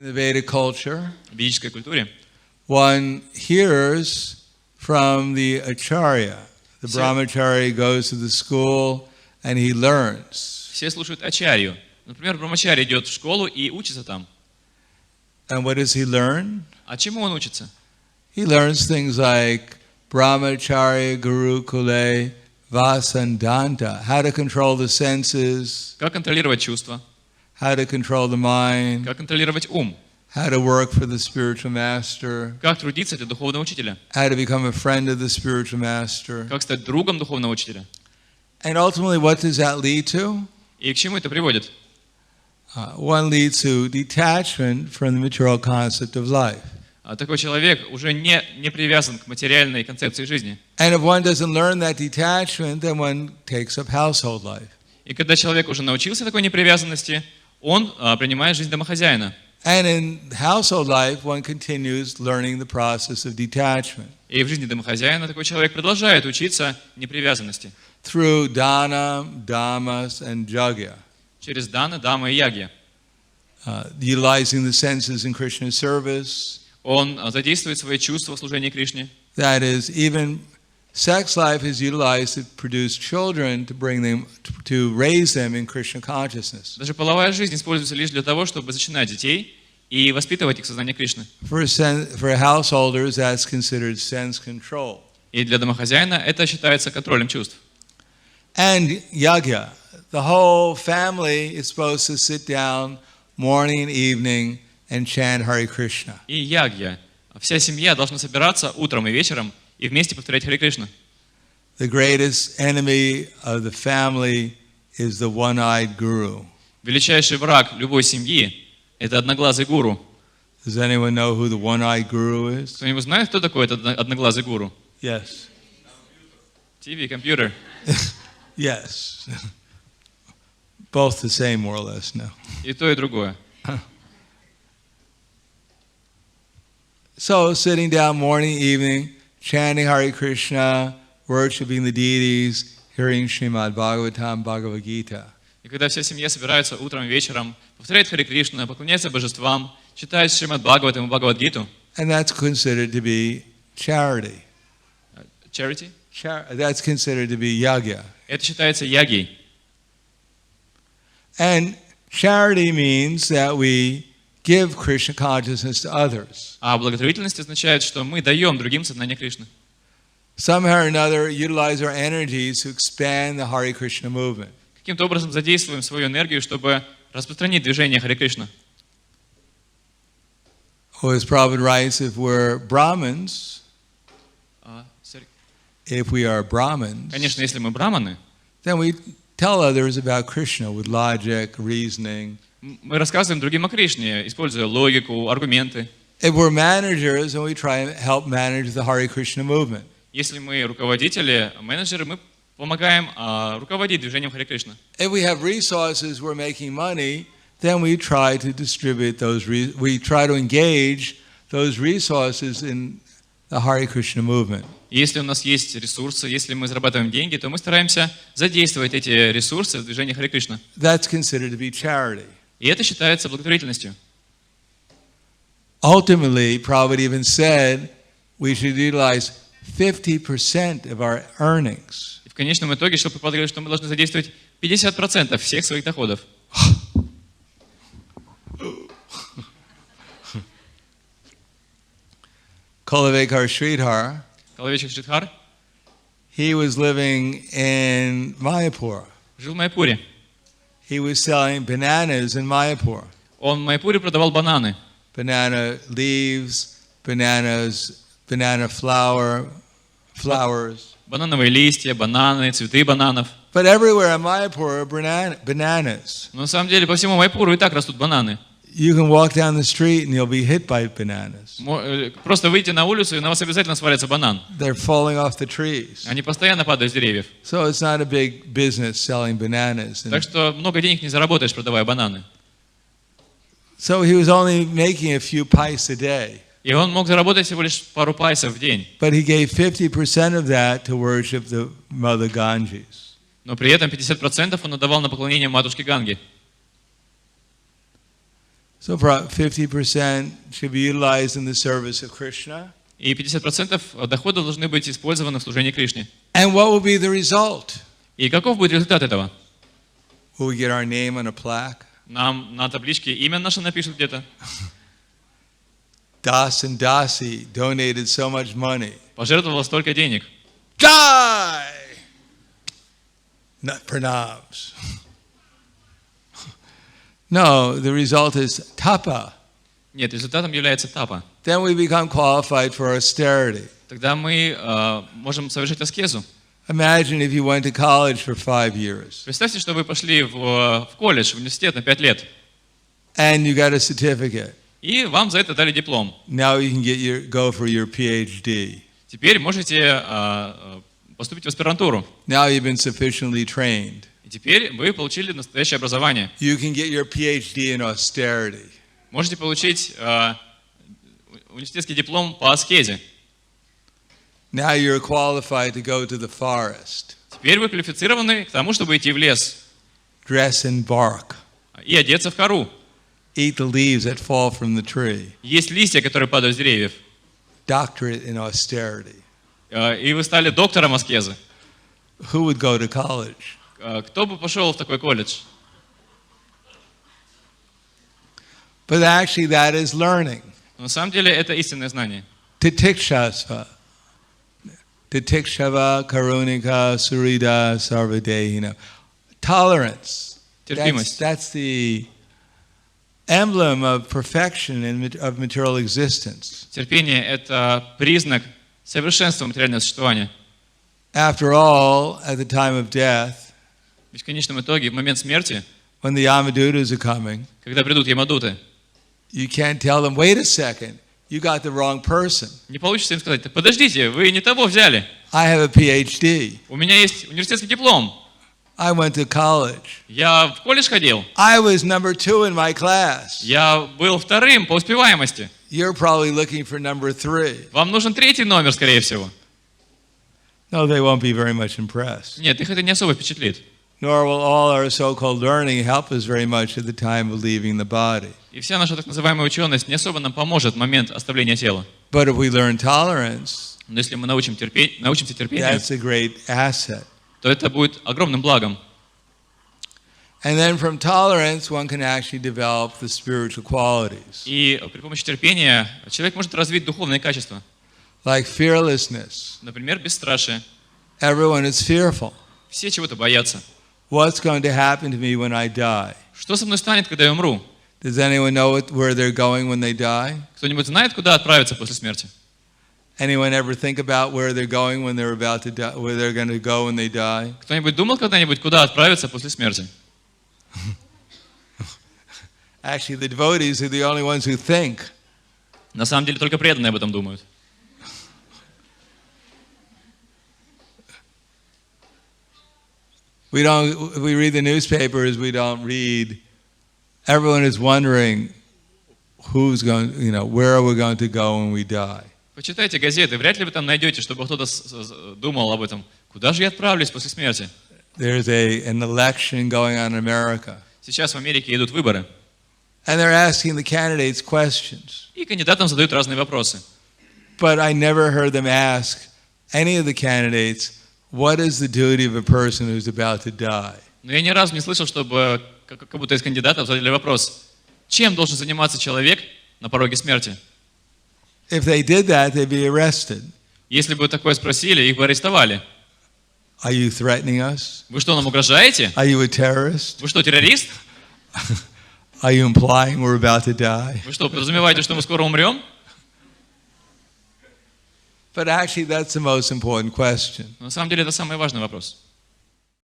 In the Vedic culture, В ведической культуре one hears from the acharya. The brahmachari goes to the school and he learns. все слушают ачарью. Например, брамачари идет в школу и учится там. And what does he learn? А чему он учится? He learns things like brahmacharya guru kule vasandanta, how to control the senses, Как контролировать чувства, how to control the mind, как контролировать ум, how to work for the spiritual master, как трудиться для духовного учителя, how to become a friend of the spiritual master. как стать другом духовного учителя. And ultimately, what does that lead to? И к чему это приводит? One leads to detachment from the material concept of life. Такой человек уже не привязан к материальной концепции жизни. And if one doesn't learn that detachment, then one takes up household life. И когда человек уже научился такой непривязанности, он принимает жизнь домохозяина. And in household life, one continues learning the process of detachment. И в жизни домохозяина такой человек продолжает учиться непривязанности. Through dana, dhammas, and jagya. Через дана, дама и ягья. Utilizing the senses in Krishna's service. Он задействует свои чувства в служении Кришне. That is, even sex life is utilized to produce children, to bring them, to raise them in Krishna consciousness. Даже половая жизнь используется лишь для того, чтобы зачинать детей и воспитывать их в сознании Кришны. For householders, that's considered sense control. И для домохозяина это считается контролем чувств. And yagya, the whole family is supposed to sit down morning and evening and chant Hare Krishna. И ягья. Вся семья должна собираться утром и вечером и вместе повторять Харе Кришна. The greatest enemy of the family is the one-eyed guru. Величайший враг любой семьи – это одноглазый гуру. Does anyone know who the one-eyed guru is? Кто-нибудь знает, кто такой этот одноглазый гуру? Yes. TV, компьютер. Yes. Both the same, more or less, no. И то, и другое. So, sitting down morning, evening, chanting Hare Krishna, worshiping the deities, hearing Srimad Bhagavatam, Bhagavad Gita. И когда вся семья собирается утром и вечером, повторяет Харе Кришна, поклоняется божествам, читает Шримад Бхагаватам и Бхагавад-гиту. And that's considered to be charity. Charity? That's considered to be yagya. Это считается ягьей. And charity means that we give Krishna consciousness to others. А благотворительность означает, что мы даем другим сознание Кришны. Somehow or another, utilize our energies to expand the Hare Krishna movement. Каким-то образом задействуем свою энергию, чтобы распространить движение Харе Кришна. Or as Prabhupada writes, if we're Brahmins, Конечно, если мы браманы, then we tell others about Krishna with logic, reasoning. Мы рассказываем другим о Кришне, используя логику, аргументы. If we're managers, then we try and help manage the Hare Krishna movement. Если мы руководители, менеджеры, мы помогаем руководить движением Харе Кришна. If we have resources, we're making money, then we try to distribute those. We try to engage those resources in the Hare Krishna movement. Если у нас есть ресурсы, если мы зарабатываем деньги, то мы стараемся задействовать эти ресурсы в движении Харе Кришна. That's considered to be charity. И это считается благотворительностью. Ultimately, Prabhupada even said we should utilize 50% of our earnings. И в конечном итоге, что Прабхупада говорит, что мы должны задействовать 50% всех своих доходов. Kulavekar Sridhar, he was living in Mayapur. Жил в Майяпуре. He was selling bananas in Mayapur. Он в Майяпуре продавал бананы. Banana leaves, banana flowers. Банановые листья, бананы, цветы бананов. But everywhere in Mayapur are bananas. Но на самом деле по всему Майяпуру и так растут бананы. You can walk down the street and you'll be hit by bananas. Просто выйти на улицу, и на вас обязательно свалится банан. They're falling off the trees. Они постоянно падают с деревьев. So it's not a big business selling bananas. Так что много денег не заработаешь, продавая бананы. So he was only making a few pice a day. И он мог заработать всего лишь пару пайсов в день. But he gave 50% of that to worship the Mother Ganges. Но при этом 50% он отдавал на поклонение матушке Ганге. So 50% should be utilized in the service of Krishna. И 50% дохода должны быть использованы в служении Кришне. And what will be the result? И каков будет результат этого? Will we get our name on a plaque? Нам на табличке имя наше напишут где-то. Das and Dasi donated so much money. Пожертвовал столько денег. Die! Not pranams. No, the result is tapa. Нет, результатом является тапа. Then we become qualified for austerity. Тогда мы можем совершить аскезу. Imagine if you went to college for 5 years. Представьте, что вы пошли в колледж, в университет на 5 лет. And you got a certificate. И вам за это дали диплом. Now you can go for your PhD. Теперь можете поступить в аспирантуру. Now you've been sufficiently trained. И теперь вы получили настоящее образование. You can get your PhD in austerity. Можете получить университетский диплом по аскезе. Now you're qualified to go to the forest. Теперь вы квалифицированы к тому, чтобы идти в лес. Dress in bark. И одеться в кору. Eat the leaves that fall from the tree. Есть листья, которые падают с деревьев. Doctorate in austerity. И вы стали доктором аскезы. Who would go to college? Кто бы пошел в такой колледж? But actually that is learning. Но на самом деле это истинное знание. Titikshasva. Titikshava karunika surida sarvadehina. Tolerance. Терпимость. That's the emblem of perfection of material existence. Терпение – это признак совершенства материального существования. After all, at the time of death, Ведь в конечном итоге, в момент смерти, when the Yamadutas are coming, когда придут ямадуты, you can't tell them, wait a second, you got the wrong person. не получится им сказать: подождите, вы не того взяли. I have a PhD. У меня есть университетский диплом. I went to college. Я в колледж ходил. I was number 2 in my class. Я был вторым по успеваемости. You're probably looking for number 3. Вам нужен третий номер, скорее всего. No, they won't be very much impressed. Нет, их это не особо впечатлит. Nor will all our so-called learning help us very much at the time of leaving the body. И вся наша так называемая ученость не особо нам поможет в момент оставления тела. But if we learn tolerance, Но если мы научимся терпению, that's a great asset. то это будет огромным благом. And then from tolerance, one can actually develop the spiritual qualities, И при помощи терпения человек может развить духовные качества. like fearlessness. Например, бесстрашие. Everyone is fearful. Все чего-то боятся. What's going to happen to me when I die? Что со мной станет, когда я умру? Does anyone know where they're going when they die? Кто-нибудь знает, куда отправиться после смерти? Anyone ever think about where they're going when they're about to die, where they're going to go when they die? Кто-нибудь думал когда-нибудь, куда отправиться после смерти? Actually, the devotees are the only ones who think. На самом деле только преданные об этом думают. We read the newspapers, we don't read. Everyone is wondering who's going, where are we going to go when we die? Почитайте газеты, вряд ли вы там найдете, чтобы кто-то думал об этом. Куда же я отправлюсь после смерти? There's an election going on in America. Сейчас в Америке идут выборы. And they're asking the candidates questions. И кандидатам задают разные вопросы. But I never heard them ask any of the candidates, what is the duty of a person who's about to die? Но я ни разу не слышал, чтобы как будто из кандидатов задали вопрос: чем должен заниматься человек на пороге смерти? If they did that, they'd be arrested. Если бы такое спросили, их бы арестовали. Are you threatening us? Вы что, нам угрожаете? Are you a terrorist? Вы что, террорист? Are you implying we're about to die? Вы что, подразумеваете, что мы скоро умрем? But actually, that's the most important question. На самом деле это самый важный вопрос.